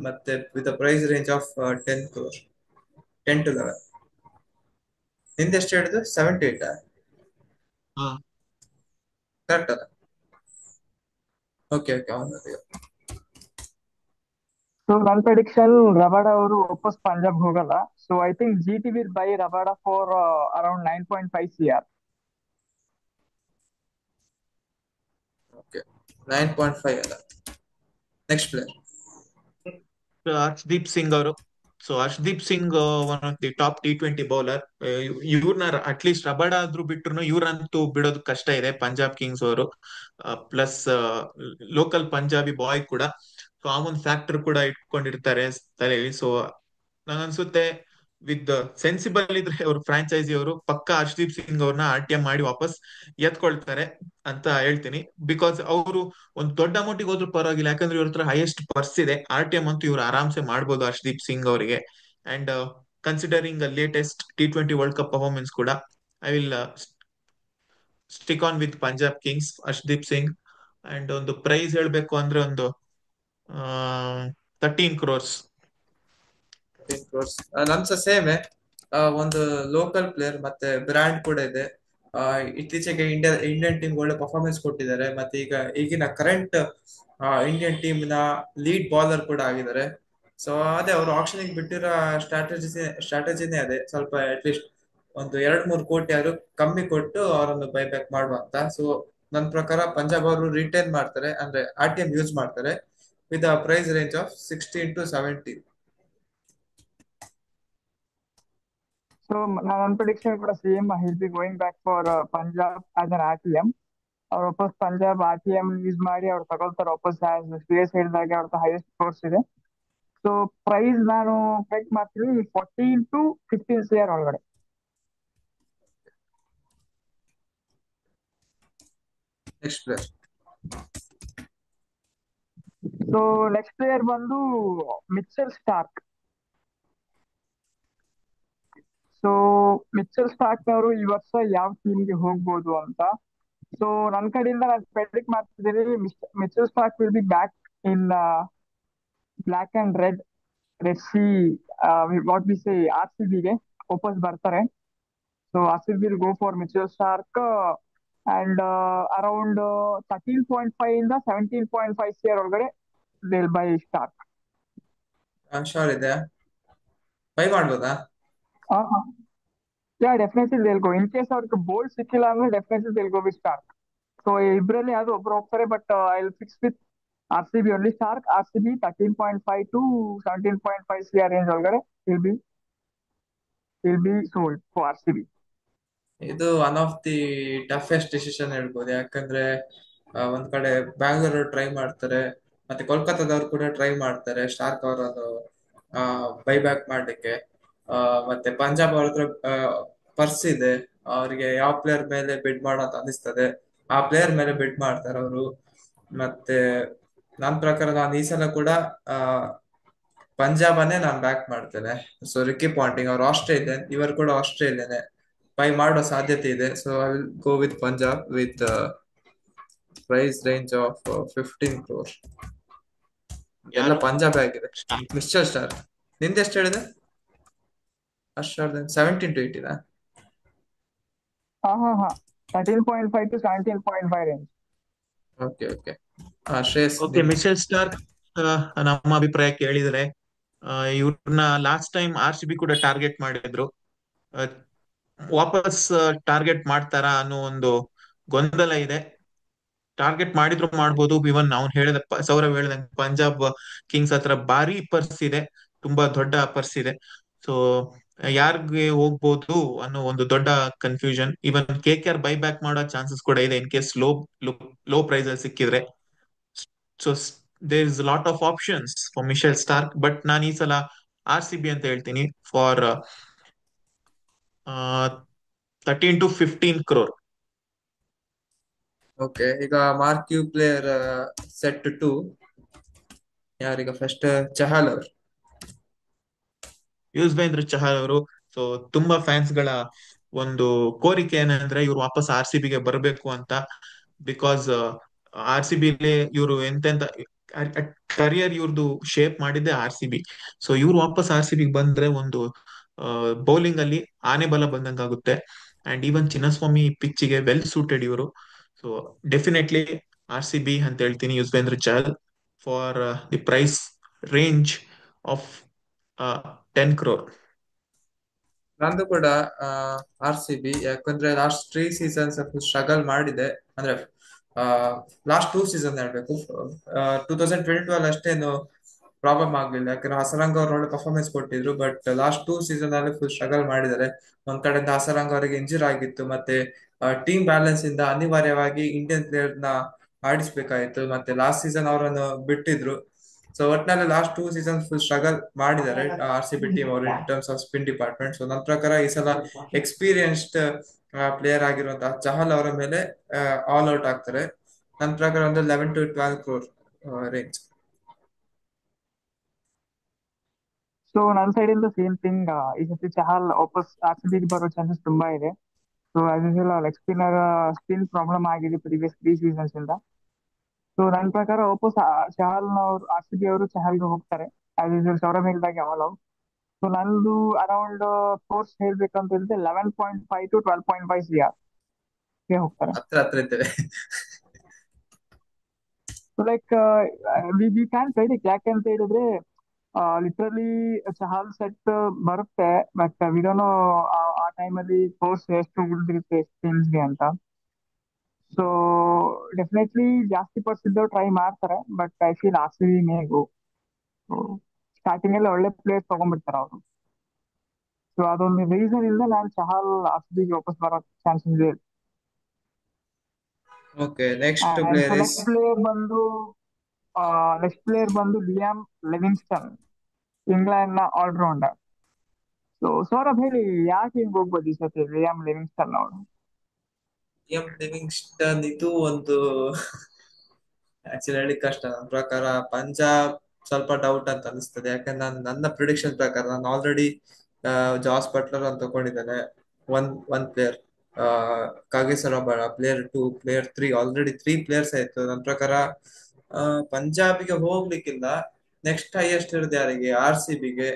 ಮತ್ತೆ with price range of 10 crore, 10 to 11. ನಿಂದೆಷ್ಟು ಹೇಳಿದ್ರು? 7 to 8? ಹಾ, ಕರೆಕ್ಟ್ ಅಲ್ಲ? ಓಕೆ ಓಕೆ, ಅವನು ಸೊ ನನ್ನ ಪ್ರೆಡಿಕ್ಷನ್, ರಬಾಡ ಅವರು ವಾಪಸ್ ಪಂಜಾಬ್ ಹೋಗಲ್ಲ. So I think GT will buy Rabada for around 9.5 CR. Okay, 9.5 ಅಲ್ಲ. Next player. ಹರ್ಷದೀಪ್ ಸಿಂಗ್ ಅವರು. So Harshdeep Singh one of the top T20 bowler. ಇವ್ರನ್ನ ಅಟ್ಲೀಸ್ಟ್ ರಬಾಡ ಆದ್ರೂ ಬಿಟ್ರು ಇವ್ರಂತೂ ಬಿಡೋದು ಕಷ್ಟ ಇದೆ ಪಂಜಾಬ್ ಕಿಂಗ್ಸ್ ಅವರು. ಪ್ಲಸ್ ಲೋಕಲ್ ಪಂಜಾಬಿ ಬಾಯ್ ಕೂಡ. ಸೊ ಆ ಒಂದು ಫ್ಯಾಕ್ಟರ್ ಕೂಡ ಇಟ್ಕೊಂಡಿರ್ತಾರೆ ತಲೆಯಲ್ಲಿ. ಸೊ ನಂಗನ್ಸುತ್ತೆ ವಿತ್ ಸೆನ್ಸಿಬಲ್ ಇದ್ರೆ ಅವರು ಫ್ರಾಂಚೈಸಿ ಅವರು ಪಕ್ಕ ಹರ್ಷದೀಪ್ ಸಿಂಗ್ ಅವ್ರನ್ನ RTM ಮಾಡಿ ವಾಪಸ್ ಎತ್ಕೊಳ್ತಾರೆ ಅಂತ ಹೇಳ್ತೀನಿ. ಬಿಕಾಸ್ ಅವರು ಒಂದು ದೊಡ್ಡ ಅಮೌಂಟಿಗೆ ಹೋದ್ರೂ ಪರವಾಗಿಲ್ಲ, ಯಾಕಂದ್ರೆ ಇವ್ರ ಹತ್ರ ಹೈಯೆಸ್ಟ್ ಪರ್ಸ್ ಇದೆ. RTM ಅಂತೂ ಇವ್ರು ಆರಾಮ್ಸೆ ಮಾಡ್ಬೋದು ಹರ್ಷದೀಪ್ ಸಿಂಗ್ ಅವರಿಗೆ. And considering latest T20 world cup performance ಕೂಡ, I will stick on with Punjab Kings, Harshdeep Singh. And ಒಂದು ಪ್ರೈಸ್ ಹೇಳ್ಬೇಕು ಅಂದ್ರೆ ಒಂದು 13 crores. 10 crores. ನನ್ಸ ಸೇಮೆ. ಒಂದು ಲೋಕಲ್ ಪ್ಲೇಯರ್ ಮತ್ತೆ ಬ್ರ್ಯಾಂಡ್ ಕೂಡ ಇದೆ. ಇತ್ತೀಚೆಗೆ ಇಂಡಿಯನ್ ಟೀಮ್ ಒಳ್ಳೆ ಪರ್ಫಾರ್ಮೆನ್ಸ್ ಕೊಟ್ಟಿದ್ದಾರೆ, ಮತ್ತೆ ಈಗಿನ ಕರೆಂಟ್ ಇಂಡಿಯನ್ ಟೀಮ್ ನ ಲೀಡ್ ಬಾಲರ್ ಕೂಡ ಆಗಿದ್ದಾರೆ. ಸೊ ಅದೇ ಅವರು ಆಕ್ಷನ್ ಬಿಟ್ಟಿರೋ ಸ್ಟ್ರಾಟಜಿನೇ ಅದೇ, ಸ್ವಲ್ಪ ಅಟ್ಲೀಸ್ಟ್ ಒಂದು 2-3 ಕೋಟಿ ಆದ್ರೂ ಕಮ್ಮಿ ಕೊಟ್ಟು ಅವರನ್ನು ಬೈಬ್ಯಾಕ್ ಮಾಡುವಂತ. ಸೊ ನನ್ನ ಪ್ರಕಾರ ಪಂಜಾಬ್ ಅವರು ರಿಟೈನ್ ಮಾಡ್ತಾರೆ, ಅಂದ್ರೆ RTM ಯೂಸ್ ಮಾಡ್ತಾರೆ with price range of 16 to 17. So ನನ್ನ prediction ಕೂಡ same, he'll be going back for Punjab as an RTM. ಅವ್ರು ವಾಪಸ್ ಪಂಜಾಬ್ RTM ಯೂಸ್ ಮಾಡಿ ಅವ್ರು ತಗೊಳ್ತಾರೆ ವಾಪಸ್. ಆಸ್ ಶ್ರೇಯಸ್ ಹೇಳಿದಾಗೆ ಅವ್ರದ್ದು ಹೈಯೆಸ್ಟ್ ಸ್ಕೋರ್ಸ್ ಇದೆ. ಸೊ ಪ್ರೈಸ್ ನಾನು ಕರೆಕ್ಟ್ ಮಾಡ್ತೀನಿ 14 to 15 CR ಒಳಗಡೆ. Next player. So next player ಬಂದು Mitchell Starc. So Mitchell Starc ಅವರು ಈ ವರ್ಷ ಯಾವ ಟೀಮ್ಗೆ ಹೋಗ್ಬೋದು ಅಂತ. ಸೊ ನನ್ನ ಕಡೆಯಿಂದ ನಾನು ಪ್ರೆಡಿಕ್ಟ್ ಮಾಡ್ತಿದ್ದೀನಿ, Mitchell Starc will be back in black and red see, what we say RCB ಗೆ ವಾಪಸ್ ಬರ್ತಾರೆ. So RCB will go for Mitchell Stark and around 13.5 ಇಂದ 17.5 CR ಒಳಗಡೆ they'll buy Stark. ಶೋರ್ ಇದೆ, ಬೈ ಮಾಡ್ಬೋದಾ? Yeah, definitely they'll go. In case ಅವ್ರಿಗೆ ಬೋಲ್ಡ್ ಸಿಕ್ಕಿಲ್ಲ ಅಂದ್ರೆ definitely they'll go with Stark. ಸೊ ಇಬ್ರಲ್ಲಿ ಯಾವ್ದು ಒಬ್ರು ಹೋಗ್ತಾರೆ, but I'll fix with RCB only. RCB 13.5 to 17.5 CR range ಒಳಗಡೆ will be sold for RCB. ಇದು one of the toughest decision ಹೇಳ್ಬೋದು, ಯಾಕಂದ್ರೆ ಒಂದ್ ಕಡೆ ಬ್ಯಾಂಗ್ಳೂರ್ ಟ್ರೈ ಮಾಡ್ತಾರೆ, ಮತ್ತೆ ಕೋಲ್ಕತ್ತಾದವ್ರು ಕೂಡ ಟ್ರೈ ಮಾಡ್ತಾರೆ ಸ್ಟಾರ್ಕ್ ಅವರನ್ನು ಬೈಬ್ಯಾಕ್ ಮಾಡ್ಲಿಕ್ಕೆ. ಮತ್ತೆ ಪಂಜಾಬ್ ಅವ್ರ ಹತ್ರ ಪರ್ಸ್ ಇದೆ, ಅವರಿಗೆ ಯಾವ ಪ್ಲೇಯರ್ ಮೇಲೆ ಬಿಡ್ ಮಾಡೋ ಅಂತ ಅನಿಸ್ತದೆ ಆ ಪ್ಲೇಯರ್ ಮೇಲೆ ಬಿಡ್ ಮಾಡ್ತಾರೆ ಅವರು. ಮತ್ತೆ ನನ್ನ ಪ್ರಕಾರ ನಾನು ಈ ಸಲ ಕೂಡ ಆ ಪಂಜಾಬನ್ನೇ ನಾನು ಬ್ಯಾಕ್ ಮಾಡ್ತೇನೆ. ಸೊ ರಿಕ್ಕಿ ಪಾಂಟಿಂಗ್ ಅವರು ಆಸ್ಟ್ರೇಲಿಯನ್, ಇವರು ಕೂಡ ಆಸ್ಟ್ರೇಲಿಯನ್, ಬೈ ಮಾಡೋ ಸಾಧ್ಯತೆ ಇದೆ. So I will go with Punjab with price range of 15 crore. ಎಲ್ಲ ಯಾರು? ಪಂಜಾಬ್ ಆಗಿದೆ. Stark. ಮಿಸ್ಟರ್ ಸ್ಟಾರ್, ನಿಂದ ಎಷ್ಟು ಹೇಳಿದೆ? ಅಷ್ಟೇ 17 to 18. ಹಾ 13.5 to 17.5 range. Okay okay. Shreyas okay, Mitchell Starc ನಮ್ಮ ಅಭಿಪ್ರಾಯ ಕೇಳಿದ್ರೆ ಇವ್ರನ್ನ ಲಾಸ್ಟ್ ಟೈಮ್ RCB ಕೂಡ ಟಾರ್ಗೆಟ್ ಮಾಡಿದ್ರು. ಆ, ವಾಪಸ್ ಟಾರ್ಗೆಟ್ ಮಾಡ್ತಾರಾ ಅನ್ನೋ ಒಂದು ಗೊಂದಲ ಇದೆ. ಟಾರ್ಗೆಟ್ ಮಾಡಿದ್ರು ಮಾಡ್ಬೋದು. ಇವನ್ ಅವ್ನು ಹೇಳಿದ ಸೌರವ್ ಹೇಳ್ದಂಗೆ ಪಂಜಾಬ್ ಕಿಂಗ್ಸ್ ಹತ್ರ ಭಾರಿ ಪರ್ಸ್ ಇದೆ, ತುಂಬಾ ದೊಡ್ಡ ಪರ್ಸ್ ಇದೆ. ಸೊ ಯಾರಿಗೆ ಹೋಗ್ಬೋದು ಅನ್ನೋ ಒಂದು ದೊಡ್ಡ confusion. Even KKR buy back ಮಾಡೋ ಚಾನ್ಸಸ್ ಕೂಡ ಇದೆ ಇನ್ ಕೇಸ್ ಲೋ ಪ್ರೈಸ್ ಅಲ್ಲಿ ಸಿಕ್ಕಿದ್ರೆ. So there is lot of options for Mitchell Starc, but ನಾನು ಈ ಸಲ RCB ಅಂತ ಹೇಳ್ತೀನಿ ಫಾರ್ 13 to 15 crore. ಓಕೆ, ಈಗ ಮಾರ್ಕ್ಯೂ ಪ್ಲೇಯರ್ ಸೆಟ್ 2 ಯಾರೀಗ ಫಸ್ಟ್ ಚಹಲ್ ಅವರು. ಯುಜ್ವೇಂದ್ರ ಚಹಲ್ ಅವರು. ಸೊ ತುಂಬಾ ಫ್ಯಾನ್ಸ್ ಗಳ ಒಂದು ಕೋರಿಕೆ ಏನಂದ್ರೆ ಇವ್ರು ವಾಪಸ್ RCB ಗೆ ಬರಬೇಕು ಅಂತ. ಬಿಕಾಸ್ RCB ಇವರು ಎಂತೆಂತ ಕರಿಯರ್ ಇವ್ರದ್ದು ಶೇಪ್ ಮಾಡಿದ್ದೆ RCB. ಸೊ ಇವ್ರು ವಾಪಸ್ RCB ಬಂದ್ರೆ ಒಂದು ಬೌಲಿಂಗ್ ಅಲ್ಲಿ ಆನೆ ಬಲ ಬಂದಂಗಾಗುತ್ತೆ. ಅಂಡ್ ಈವನ್ ಚಿನ್ನಸ್ವಾಮಿ ಪಿಚ್ಗೆ ವೆಲ್ ಸೂಟೆಡ್ ಇವರು. ಸೊ ಡೆಫಿನೆಟ್ಲಿ RCB ಅಂತ ಹೇಳ್ತೀನಿ, Yuzvendra Chahal for the price range of 10 crore. ನಂದು ಕೂಡ RCB, ಯಾಕಂದ್ರೆ ಲಾಸ್ಟ್ 3 ಸೀಸನ್ಸ್ ಸ್ಟ್ರಗಲ್ ಮಾಡಿದೆ. ಅಂದ್ರೆ ಲಾಸ್ಟ್ 2 ಸೀಸನ್ ಹೇಳ್ಬೇಕು. 2022 ಅಲ್ಲಿ ಅಷ್ಟೇನು ಪ್ರಾಬ್ಲಮ್ ಆಗ್ಲಿಲ್ಲ, ಯಾಕಂದ್ರೆ ಹಸರಂಗ್ ಅವ್ರು ಒಳ್ಳೆ ಪರ್ಫಾರ್ಮೆನ್ಸ್ ಕೊಟ್ಟಿದ್ರು. ಬಟ್ ಲಾಸ್ಟ್ 2 ಸೀಸನ್ ಅಲ್ಲಿ ಫುಲ್ ಸ್ಟ್ರಗಲ್ ಮಾಡಿದ್ದಾರೆ. ಒಂದ್ ಕಡೆಯಿಂದ ಹಸರಂಗ್ ಅವರಿಗೆ ಇಂಜುರಿ ಆಗಿತ್ತು, ಮತ್ತೆ ಟೀಮ್ ಬ್ಯಾಲೆನ್ಸ್ ಇಂದ ಅನಿವಾರ್ಯವಾಗಿ ಇಂಡಿಯನ್ ಪ್ಲೇಯರ್ ನ ಆಡಿಸ್ಬೇಕಾಯ್ತು. ಮತ್ತೆ ಲಾಸ್ಟ್ ಸೀಸನ್ ಅವರನ್ನು ಬಿಟ್ಟಿದ್ರು. ಸೊ ಒಟ್ನಲ್ಲಿ ಲಾಸ್ಟ್ 2 ಸೀಸನ್ ಫುಲ್ ಸ್ಟ್ರಗಲ್ ಮಾಡಿದ್ದಾರೆ RCB ಟೀಮ್ ಅವರು in terms of spin department. So ನನ್ನ ಪ್ರಕಾರ ಈ ಸಲ ಎಕ್ಸ್ಪೀರಿಯನ್ಸ್ಡ್ ಪ್ಲೇಯರ್ ಆಗಿರುವಂತಹ ಚಹಲ್ ಅವರ ಮೇಲೆ ಆಲ್ ಔಟ್ ಆಗ್ತಾರೆ. ನನ್ನ ಪ್ರಕಾರ ಒಂದು 11 to 12 crore ರೇಂಜ್. ಸೊ ನನ್ನ ಸೈಡ್ ಇಂದ ಸೇಮ್ ಥಿಂಗ್, ಈ ಸತಿ ಚಹಲ್ ವಾಪಸ್ RCB ಗೆ ಬರೋ ಚಾನ್ಸಸ್ ತುಂಬಾ ಇದೆ. So as usual leg spinner spin problem ಆಗಿದೆ ಪ್ರೀವಿಯಸ್ 3 ಸೀಸನ್ಸ್ ಇಂದ. ಸೊ ನನ್ನ ಪ್ರಕಾರ ವಾಪಸ್ ಚಹಲ್ ಅವ್ರು RCB ಅವರು ಚಹಲ್ಗೆ ಹೋಗ್ತಾರೆ. ಆಸ್ ಯೂಶುವಲ್ ಸೌರವ್ ಹೇಳಿದಾಗೆ ಆಲ್ ಔಟ್. ಸೊ ನಂದು ಅರೌಂಡ್ ಫೋರ್ಸ್ ಹೇಳ್ಬೇಕಂತ ಹೇಳಿದ್ರೆ 11.5 to 12.5 CR ಗೆ ಹೋಗ್ತಾರೆ. ಹತ್ರ ಹತ್ರ ಇದ್ದೇವೆ. So like we can predict, ಯಾಕಂತ ಹೇಳಿದ್ರೆ ಲಿಟ್ರಲಿ ಚಹಲ್ ಸೆಟ್ ಬರುತ್ತೆ, ಬಟ್ ವಿ ಡೋಂಟ್ ನೋ ಆ ಟೈಮಲ್ಲಿ ಫೋರ್ಸ್ ಎಷ್ಟು ಉಳಿದಿರುತ್ತೆ ಟೀಮ್ಸ್ಗೆ ಅಂತ. ಸೊ ಡೆಫಿನೆಟ್ಲಿ ಜಾಸ್ತಿ ಪರ್ಸ್ ಇದ್ದವ್ರು ಟ್ರೈ ಮಾಡ್ತಾರೆ, but I feel RCB May go. Starting ಅಲ್ಲಿ ಒಳ್ಳೆ ಪ್ಲೇಯರ್ಸ್ ತಗೊಂಡ್ಬಿಡ್ತಾರೆ ಅವರು. ಸೊ ಅದೊಂದು ರೀಸನ್ ಇಂದ ನಾನು ಚಹಲ್ RCB ಗೆ ವಾಪಸ್ ಬರೋ ಚಾನ್ಸಸ್ ಇದೆ. Okay, next and so player is next player ಬಂದು ಲಿಯಾಮ್ ಲಿವಿಂಗ್ಸ್ಟನ್, ಇಂಗ್ಲೆಂಡ್ ನ ಆಲ್ರೌಂಡರ್. ಸೊ ಸೌರಭ್ ಹೇಳಿ, ಯಾಕೆ ಹಿಂಗ್ ಹೋಗ್ಬೋದು ಈ ಸತಿ ಲಿಯಾಮ್ ಲಿವಿಂಗ್ಸ್ಟನ್ ಅವರು? ಎಂ ಲಿವಿಂಗ್ಸ್ಟನ್ ಇದು ಒಂದು ಆಕ್ಚುಲಿ ಹೇಳಿ ಕಷ್ಟ. ನನ್ನ ಪ್ರಕಾರ ಪಂಜಾಬ್ ಸ್ವಲ್ಪ ಡೌಟ್ ಅಂತ ಅನಿಸ್ತದೆ. ಯಾಕಂದ್ರೆ ನನ್ನ ಪ್ರಿಡಿಕ್ಷನ್ ಪ್ರಕಾರ ನಾನು ಆಲ್ರೆಡಿ ಜಾಸ್ ಬಟ್ಲರ್ ಅಂತ ತಗೊಂಡಿದ್ದೇನೆ. ಒನ್ ಪ್ಲೇಯರ್, ಕಾಗಿಸರ ಪ್ಲೇಯರ್ 2, ಪ್ಲೇಯರ್ 3, ಆಲ್ರೆಡಿ 3 ಪ್ಲೇಯರ್ಸ್ ಆಯ್ತು. ನನ್ನ ಪ್ರಕಾರ ಪಂಜಾಬಿಗೆ ಹೋಗ್ಲಿಕ್ಕಿಲ್ಲ. ನೆಕ್ಸ್ಟ್ ಹೈಯೆಸ್ಟ್ ಇರೋದು ಯಾರಿಗೆ? RCBಗೆ.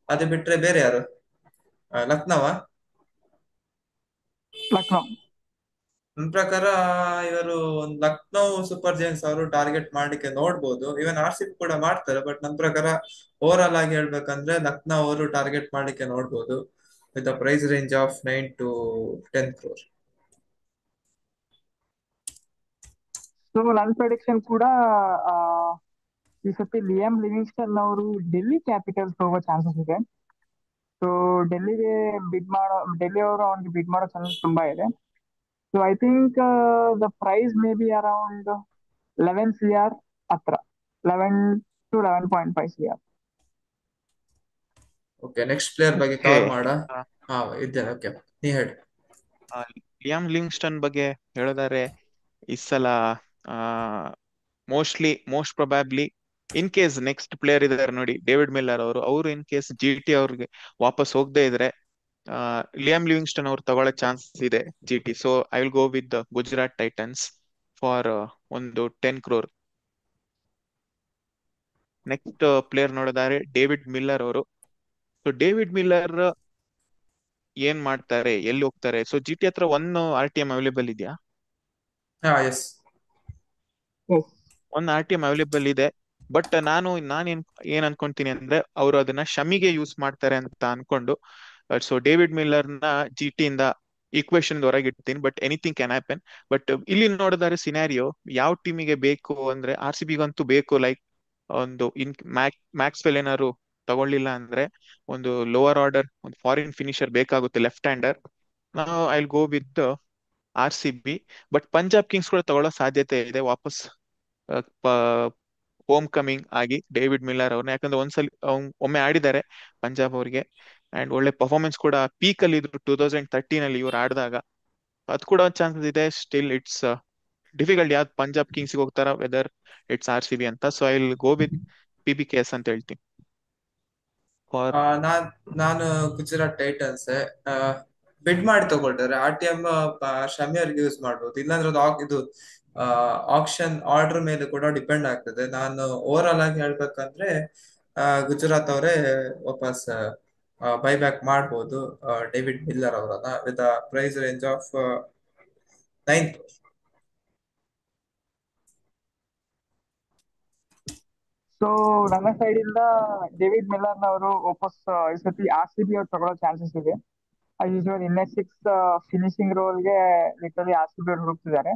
ಅದು ಬಿಟ್ರೆ ಬೇರೆ ಯಾರು? ಲಕ್ನೋವಾ? ಲಕ್ನೋ. ನನ್ನ ಪ್ರಕಾರ ಇವರು ಒಂದು ಲಕ್ನೋ ಸೂಪರ್ ಜೈನ್ಸ್ ಅವರು ಟಾರ್ಗೆಟ್ ಮಾಡ್ಲಿಕ್ಕೆ ನೋಡ್ಬೋದು. ಇವನ್ RCB ಕೂಡ ಮಾಡ್ತಾರೆ, ಬಟ್ ನನ್ನ ಪ್ರಕಾರ ಓವರ್ ಆಲ್ ಆಗಿ ಹೇಳ್ಬೇಕಂದ್ರೆ ಲಕ್ನೋ ಅವರು ಟಾರ್ಗೆಟ್ ಮಾಡ್ಲಿಕ್ಕೆ ನೋಡ್ಬೋದು with a price range of 9 to 10 crore. So ನನ್ನ ಪ್ರೆಡಿಕ್ಷನ್ ಕೂಡ ಆ, ಈ ಸತಿ ಲಿಯಾಮ್ ಲಿವಿಂಗ್ಸ್ಟನ್ ಅವರು ಡೆಲ್ಲಿ ಕ್ಯಾಪಿಟಲ್ಸ್ ಹೋಗೋ ಚಾನ್ಸಸ್ ಇದೆ. ಸೊ ಡೆಲ್ಲಿ ಅವರು ಅವ್ನಿಗೆ ಬಿಡ್ ಮಾಡೋ ಚಾನ್ಸಸ್ ತುಂಬಾ ಇದೆ. So I think the price may be around 11 CR ಹತ್ರ, 11 to 11.5 CR. Okay, next player ಬಗ್ಗೆ ಓಕೆ. ಕವರ್ ಮಾಡ. ಹಾ, ಇದ್ದೇನೆ. ಓಕೆ, ನೀ ಹೇಳಿ. ಲಿಯಾಮ್ ಲಿವಿಂಗ್ಸ್ಟನ್ ಬಗ್ಗೆ ಹೇಳೋದಾದ್ರೆ ಈ ಸಲ most probably in case next player ಇದಾರೆ ನೋಡಿ, ಡೇವಿಡ್ ಮಿಲ್ಲರ್ ಅವರು ಇನ್ ಕೇಸ್ GT ಅವ್ರಿಗೆ ವಾಪಸ್ ಹೋಗದೆ ಇದ್ರೆ ಲಿಯಾಮ್ ಲಿವಿಂಗ್ಸ್ಟನ್ ಅವ್ರು ತಗೊಳ್ಳೋ ಚಾನ್ಸ್ ಇದೆ GT. So I will go with Gujarat Titans for ಒಂದು 10 crore. ನೆಕ್ಸ್ಟ್ ಪ್ಲೇಯರ್ ನೋಡೋದಾದ್ರೆ ಡೇವಿಡ್ ಮಿಲ್ಲರ್ ಅವರು. ಸೊ ಡೇವಿಡ್ ಮಿಲ್ಲರ್ ಏನ್ ಮಾಡ್ತಾರೆ, ಎಲ್ಲಿ ಹೋಗ್ತಾರೆ? ಸೊ GT ಹತ್ರ 1 RTM ಅವೈಲೇಬಲ್ ಇದೆಯಾ? ಹಾ, ಎಸ್. Yes. 1 RTM ಅವೈಲೇಬಲ್ ಇದೆ. ಬಟ್ ಏನ್ ಅನ್ಕೊಂತೀನಿ ಅಂದ್ರೆ ಅವರು ಅದನ್ನ ಶಮಿಗೆ ಯೂಸ್ ಮಾಡ್ತಾರೆ ಅಂತ ಅನ್ಕೊಂಡು, ಸೊ ಡೇವಿಡ್ ಮಿಲ್ಲರ್ ನ GT ಇಂದ ಈಕ್ವೇಶನ್ ಹೊರಗೆ ಇಡ್ತೀನಿ. But anything can happen. But ಇಲ್ಲಿ ನೋಡಿದ್ರೆ ಸಿನಾರಿಯೋ ಯಾವ ಟೀಮಿಗೆ ಬೇಕು ಅಂದ್ರೆ RCB ಗಂತೂ ಬೇಕು. ಲೈಕ್ ಒಂದು ಮ್ಯಾಕ್ಸ್ವೆಲ್ ಏನಾದ್ರು ತಗೊಳ್ಳಿಲ್ಲ ಅಂದ್ರೆ ಒಂದು ಲೋವರ್ ಆರ್ಡರ್ ಒಂದು ಫಾರಿನ್ ಫಿನಿಶರ್ ಬೇಕಾಗುತ್ತೆ, ಲೆಫ್ಟ್ ಹ್ಯಾಂಡರ್. ನಾವು I go with RCB. But Punjab Kings ಕೂಡ ತಗೊಳ್ಳೋ ಸಾಧ್ಯತೆ ಇದೆ ವಾಪಸ್ ಹೋಮ್ ಕಮಿಂಗ್ ಆಗಿ ಡೇವಿಡ್ ಮಿಲ್ಲರ್ ಅವ್ರನ್ನ. ಯಾಕಂದ್ರೆ ಒಮ್ಮೆ ಆಡಿದ್ದಾರೆ ಪಂಜಾಬ್ ಅವ್ರಿಗೆ, ಅಂಡ್ ಒಳ್ಳೆ ಪರ್ಫಾರ್ಮೆನ್ಸ್ ಕೂಡ ಪೀಕ್ ಅಲ್ಲಿ ಇದ್ರು 2013 ಅಲ್ಲಿ ಇವ್ರು ಆಡಿದಾಗ. ಅದು ಕೂಡ ಚಾನ್ಸಸ್ ಇದೆ. ಸ್ಟಿಲ್ ಇಟ್ಸ್ ಡಿಫಿಕಲ್ಟ್ ಯಾವ್ದು ಪಂಜಾಬ್ ಕಿಂಗ್ಸ್ ಹೋಗ್ತಾರ ವೆದರ್ ಇಟ್ಸ್ RCB ಅಂತ. So I will go with PBKS ಅಂತ ಹೇಳ್ತೀನಿ ಫಾರ್. ನಾನ್ ನಾನು ಗುಜರಾತ್ ಟೈಟನ್ಸ್ ಬಿಡ್ ಮಾಡಿ ತಗೊಳ್ತಾರೆ. RTM ಶಮಿ ಅವ್ರಿಗೆ ಯೂಸ್ ಮಾಡ್ಬೋದು, ಇಲ್ಲಾಂದ್ರೆ ಅದು ಇದು ಆಕ್ಷನ್ ಆರ್ಡರ್ ಮೇಲೆ ಕೂಡ ಡಿಪೆಂಡ್ ಆಗ್ತದೆ. ನಾನು ಓವರ್ ಆಲ್ ಆಗಿ ಹೇಳ್ಬೇಕಂದ್ರೆ ಗುಜರಾತ್ ಅವರೇ ವಾಪಸ್ ಬೈಬ್ಯಾಕ್ ಮಾಡ್ಬೋದು ಡೇವಿಡ್ ಮಿಲ್ಲರ್ ಅವರನ್ನ with price range of 9 crore. So ನನ್ನ ಸೈಡ್ ಇಂದ ಡೇವಿಡ್ ಮಿಲ್ಲರ್ ಅವರು ವಾಪಸ್ ಈ ಸತಿ RCB ಅವ್ರು ತಗೊಳ್ಳೋ ಚಾನ್ಸಸ್ ಇದೆ. ಆಸ್ ಯೂಶುವಲ್ ಇನ್ನೆಟ್ 6 ಫಿನಿಶಿಂಗ್ ರೋಲ್ಗೆ ಲಿಟರಲಿ RCB ಅವ್ರು ಹುಡುಕ್ತಿದ್ದಾರೆ.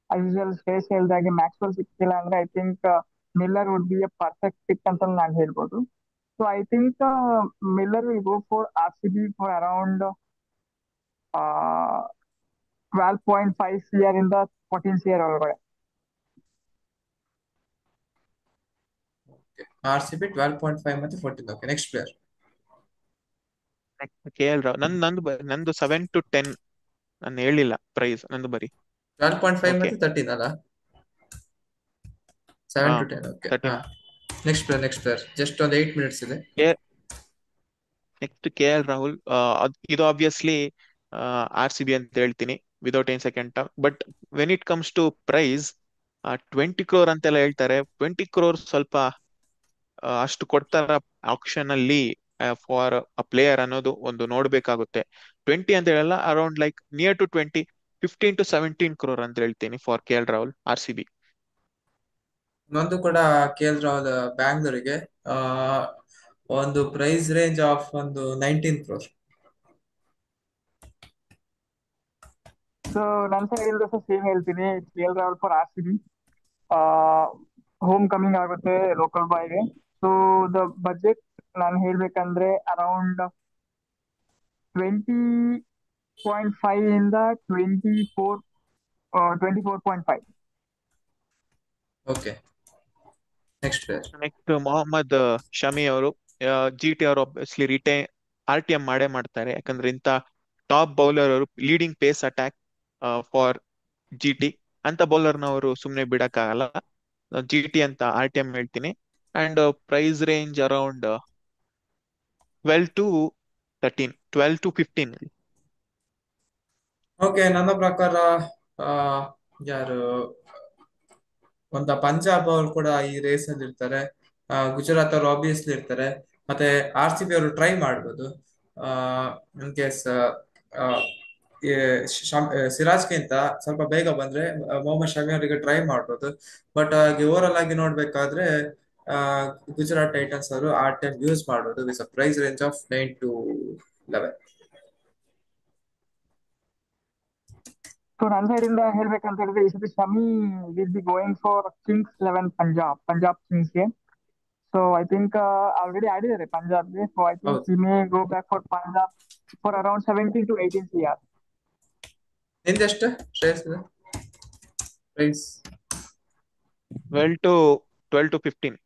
ಆಸ್ ಯೂಶುವಲ್ ಸ್ಪೇಸ್ ಹೇಳ್ದಾಗೆ ಮ್ಯಾಕ್ಸ್ವೆಲ್ ಸಿಕ್ತಿಲ್ಲ ಅಂದ್ರೆ I think Miller would be a perfect pick ಅಂತ ನಾನು ಹೇಳ್ಬೋದು. So I think Miller will go for RCB for around 12.5 CR ಇಂದ 14 CR ಒಳಗಡೆ. RCB 12.5 ಮತ್ತೆ 14. Okay, next player. KL Rao. ನಂದು 7 to 10. ನಾನು ಹೇಳಿಲ್ಲ ಪ್ರೈಸ್, ನಂದು ಬರಿ 12.5 ಓಕೆ. ಮತ್ತೆ 13 ಅಲ್ಲ? ಹಾ 7 to 10. ಓಕೆ, ಹಾ. 13. ನೆಕ್ಸ್ಟ್ ಪ್ಲೇಯರ್ ಜಸ್ಟ್ ಒಂದು 8 minutes ಇದೆ. Next KL Rahul. ಇದು ಆಬ್ವಿಯಸ್ಲಿ RCB ಅಂತ ಹೇಳ್ತೀನಿ without an second thought. But when it comes to price, 20 crore ಅಂತೆಲ್ಲ ಹೇಳ್ತಾರೆ. 20 crore ಸ್ವಲ್ಪ ಅಷ್ಟು ಕೊಡ್ತಾರ ಆಕ್ಷನ್ ಅಲ್ಲಿ ಫಾರ್ ಅ ಪ್ಲೇಯರ್ ಅನ್ನೋದು ಒಂದು ನೋಡ್ಬೇಕಾಗುತ್ತೆ. 20 ಅಂತ ಹೇಳಲ್ಲ, around like near to 20, 15 to 17 crore ಅಂತ ಹೇಳ್ತೀನಿ ಫಾರ್ KL ರಾಹುಲ್ RCB. ನಂದು ಕೂಡ KL ರಾಹುಲ್ ಬ್ಯಾಂಗ್ಳೂರಿಗೆ ಆ, ಒಂದು ಪ್ರೈಸ್ ರೇಂಜ್ ಆಫ್ ಒಂದು 19 crore. ಸೊ ನನ್ನ ಸೈಡ್ ಇಂದ ಸಹ ಸೇಮ್ ಹೇಳ್ತೀನಿ, KL Rahul for RCB. Home coming ಆಗುತ್ತೆ ಲೋಕಲ್ ಬಾಯ್ಗೆ. ಸೊ ದ ಬಜೆಟ್ ನಾನು ಹೇಳ್ಬೇಕಂದ್ರೆ ಅರೌಂಡ್ 20.5 ಇಂದ 24.5. Okay, next player. Next Mohammed Shami ಅವರು. GT ಅವರು ಒಬ್ವಿಯಸ್ಲಿ RTM ಮಾಡೇ ಮಾಡ್ತಾರೆ, ಯಾಕಂದ್ರೆ ಇಂಥ ಟಾಪ್ ಬೌಲರ್ ಅವರು, leading pace attack for GT ಅಂತ ಬೌಲರ್ನವರು ಸುಮ್ಮನೆ ಬಿಡಕ್ಕಾಗಲ್ಲ. GT ಅಂತ RTM ಹೇಳ್ತೀನಿ. And price range around 12 to 15. Okay, ನನ್ನ ಪ್ರಕಾರ ಆ, ಯಾರು ಒಂದು ಪಂಜಾಬ್ ಅವರು ಕೂಡ ಈ ರೇಸ್ ಅಲ್ಲಿ ಇರ್ತಾರೆ, ಗುಜರಾತ್ ಅವರು ಆಬ್ವಿಯಸ್ಲಿ ಇರ್ತಾರೆ, ಮತ್ತೆ RCB ಅವರು ಟ್ರೈ ಮಾಡ್ಬೋದು. ಇನ್ ಕೇಸ್ ಸಿರಾಜ್ಗಿಂತ ಸ್ವಲ್ಪ ಬೇಗ ಬಂದ್ರೆ ಮೊಹಮ್ಮದ್ ಶಮಿ ಅವರಿಗೆ ಟ್ರೈ ಮಾಡ್ಬೋದು. ಬಟ್ ಓವರ್ ಆಗಿ ನೋಡ್ಬೇಕಾದ್ರೆ ಆ, ಗುಜರಾತ್ ಟೈಟನ್ಸ್ ಅವರು RTM ಯೂಸ್ ಮಾಡೋದು with price range of 9 to 11. So ನನ್ನ ಸೈಡ್ ಇಂದ ಹೇಳ್ಬೇಕಂತ ಹೇಳಿದ್ರೆ, ಈ ಸತಿ Shami will be going for Kings 11 Punjab ಕಿಂಗ್ಸ್ಗೆ. ಸೊ ಐ ಥಿಂಕ್ ಆಲ್ರೆಡಿ ಆಡಿದ್ದಾರೆ ಪಂಜಾಬ್ಗೆ. ಸೊ ಐ ಥಿಂಕ್ ಹೌದು, he may go back for Punjab for around 17 to 18 CR. ನಿಂದೆಷ್ಟು Shreyas price? 12 to 15.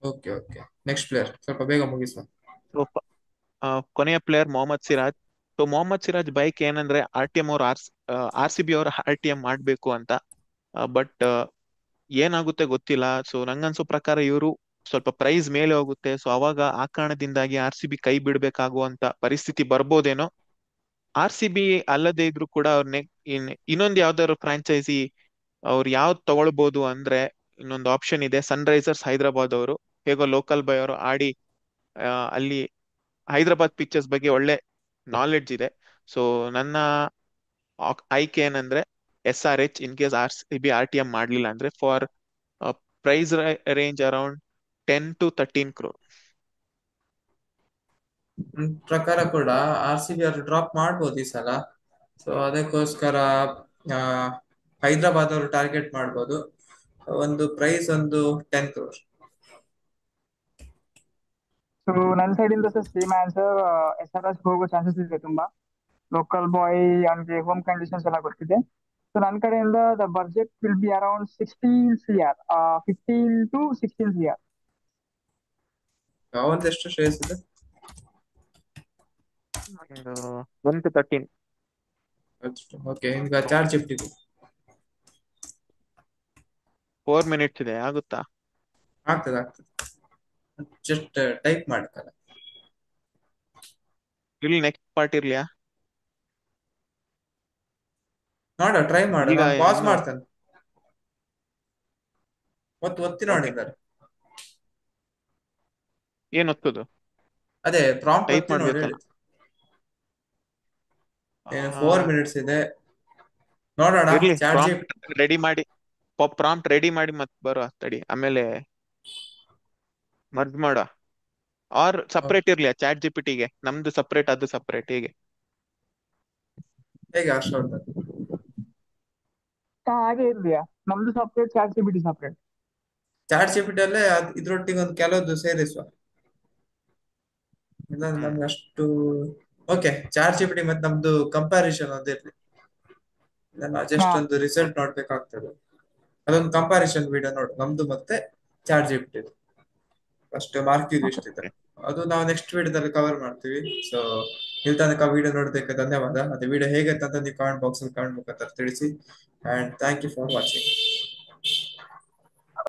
Okay okay, next player ಸ್ವಲ್ಪ ಬೇಗ ಮುಗಿಸುವ. ಸೊ ಕೊನೆಯ ಪ್ಲೇಯರ್ ಮೊಹಮ್ಮದ್ ಸಿರಾಜ್. ಸೊ ಮೊಹಮ್ಮದ್ ಸಿರಾಜ್ ಬೈಕ್ ಏನಂದ್ರೆ RTM ಅವ್ರು RCB ಅವರು RTM ಮಾಡ್ಬೇಕು ಅಂತ. ಬಟ್ ಏನಾಗುತ್ತೆ ಗೊತ್ತಿಲ್ಲ. ಸೊ ನಂಗನ್ಸೋ ಪ್ರಕಾರ ಇವರು ಸ್ವಲ್ಪ ಪ್ರೈಸ್ ಮೇಲೆ ಹೋಗುತ್ತೆ. ಸೊ ಅವಾಗ ಆ ಕಾರಣದಿಂದಾಗಿ RCB ಕೈ ಬಿಡ್ಬೇಕಾಗುವಂತ ಪರಿಸ್ಥಿತಿ ಬರ್ಬೋದೇನೋ. RCB ಅಲ್ಲದೆ ಇದ್ರು ಕೂಡ ಅವ್ರ ಇನ್ನೊಂದು ಯಾವ್ದಾದ್ರು ಫ್ರಾಂಚೈಸಿ ಅವ್ರು ಯಾವ್ದು ತಗೊಳ್ಬಹುದು ಅಂದ್ರೆ, ಇನ್ನೊಂದು ಆಪ್ಷನ್ ಇದೆ, ಸನ್ರೈಸರ್ಸ್ ಹೈದರಾಬಾದ್ ಅವರು. ಹೇಗೋ ಲೋಕಲ್ ಬೈ ಅವರು ಆಡಿ ಅಲ್ಲಿ ಹೈದರಾಬಾದ್ ಪಿಕ್ಚರ್ಸ್ ಬಗ್ಗೆ ಒಳ್ಳೆ ನಾಲೆಡ್ಜ್ ಇದೆ. ಸೊ ನನ್ನ ಆಯ್ಕೆ ಏನಂದ್ರೆ SRH, in case RCB RTM ಮಾಡ್ಲಿಲ್ಲ ಅಂದ್ರೆ, for price range around 10 to 13 crore. ನನ್ ಪ್ರಕಾರ ಕೂಡ RCB ಅವರು ಡ್ರಾಪ್ ಮಾಡ್ಬೋದು ಈ ಸಲ. ಸೊ ಅದಕ್ಕೋಸ್ಕರ ಆ, ಹೈದರಾಬಾದ್ ಅವರು ಟಾರ್ಗೆಟ್ ಮಾಡ್ಬೋದು. ಒಂದು ಪ್ರೈಸ್ ಒಂದು 10 crore. ಸೊ ನನ್ನ ಸೈಡ್ ಇಂದ ಸಹ ಸೇಮ್ ಆನ್ಸರ್, SRH ಹೋಗೋ ಚಾನ್ಸಸ್ ಇದೆ ತುಂಬಾ. ಲೋಕಲ್ ಬಾಯ್, ಅವನಿಗೆ ಹೋಮ್ ಕಂಡೀಷನ್ಸ್ ಎಲ್ಲ ಗೊತ್ತಿದೆ. ಸೊ ನನ್ನ ಕಡೆಯಿಂದ the budget will be around 16 CR, 15 to 16 CR. ಒಂದೆಷ್ಟು ಶ್ರೇಯಸ್ ಇದೆ? 1 to 13. ಓಕೆ, ಈಗ ಚಾರ್ಜ್ ಇಟ್ಟಿದ್ದು 4 minutes ಇದೆ, ಆಗುತ್ತಾ? ಆಗ್ತದೆ ಆಗ್ತದೆ, ಜಸ್ಟ್ ಟೈಪ್ ಮಾಡ್ತಾರೆ. ಇಲ್ಲಿ ನೆಕ್ಸ್ಟ್ ಪಾರ್ಟ್ ಇರ್ಲಿಯಾ? ನೋಡ, ಟ್ರೈ ಮಾಡ, ಈಗ ನಾನು ಪಾಸ್ ಇನ್ನು ಮಾಡ್ತೇನೆ. ಒತ್ತಿ ಓಕೆ, ನೋಡಿದ್ದಾರೆ. ಏನ್ ಒತ್ತುದು? ಅದೇ ಪ್ರಾಂಪ್ಟ್ ಟೈಪ್ ಒತ್ತಿ ನೋಡಿ ಮಾಡ್ಬೇಕಲ್ಲ. ಹೇಳಿದ್ದು. 4 minutes ಇದೆ, ನೋಡೋಣ. ಇರ್ಲಿ, ಚಾರ್ಜ್ ಪ್ರಾಂಪ್ಟ್ ರೆಡಿ ಮಾಡಿ ಮತ್ ಬರೋ ತಡಿ, ಆಮೇಲೆ ಮರ್ಜ್ ಮಾಡ. ಆರ್ ಸಪ್ರೇಟ್ ಇರ್ಲಿಯಾ ChatGPT ಗೆ? ನಮ್ದು ಸಪ್ರೇಟ್, ಅದು ಸಪ್ರೇಟ್, ಹೇಗೆ? ಹೇಗೆ ಹರ್ಷವರ್ಧನ್? ಹಾಗೆ ಇರ್ಲಿಯಾ? ನಮ್ದು separate, ChatGPT separate. Charge GPT ಅಲ್ಲೇ ಇದ್ರೊಟ್ಟಿಗೆ ಒಂದು ಕೆಲವೊಂದು ಸೇರಿಸುವ, ಇಲ್ಲ ಹ್ಮ್. ನಮ್ಗೆ ಅಷ್ಟು. ಓಕೆ, ಚಾರ್ಜ್ ಜಿಪಿಟಿ ಮತ್ತೆ ನಮ್ದು ಕಂಪ್ಯಾರಿಸನ್ ಒಂದಿರ್ಲಿ. ನಾನು ಹಾ, ಜಸ್ಟ್ ಒಂದು ರಿಸಲ್ಟ್ ನೋಡ್ಬೇಕಾಗ್ತದೆ. ಅದೊಂದು ಕಂಪ್ಯಾರಿಸನ್ ವಿಡಿಯೋ ನೋಡು, ನಮ್ದು ಮತ್ತೆ ಚಾರ್ಜ್ ಜಿಪಿಟಿ ಫಸ್ಟ್ ಮಾರ್ಕ್ ಎಷ್ಟಿದೆ. ಅದು ನಾವು ನೆಕ್ಸ್ಟ್ ವಿಡಿಯೋದಲ್ಲಿ ಕವರ್ ಮಾಡ್ತೀವಿ. ಸೊ ಇಲ್ಲಿ ತನಕ ವಿಡಿಯೋ ನೋಡೋದಕ್ಕೆ ಧನ್ಯವಾದ. ಅದೇ ವಿಡಿಯೋ ಹೇಗೆ ಅಂತ ನೀವು ಕಾಮೆಂಟ್ ಬಾಕ್ಸ್ ಅಲ್ಲಿ ಕಾಮೆಂಟ್ ಮುಖಾಂತರ ತಿಳಿಸಿ. And thank you for watching.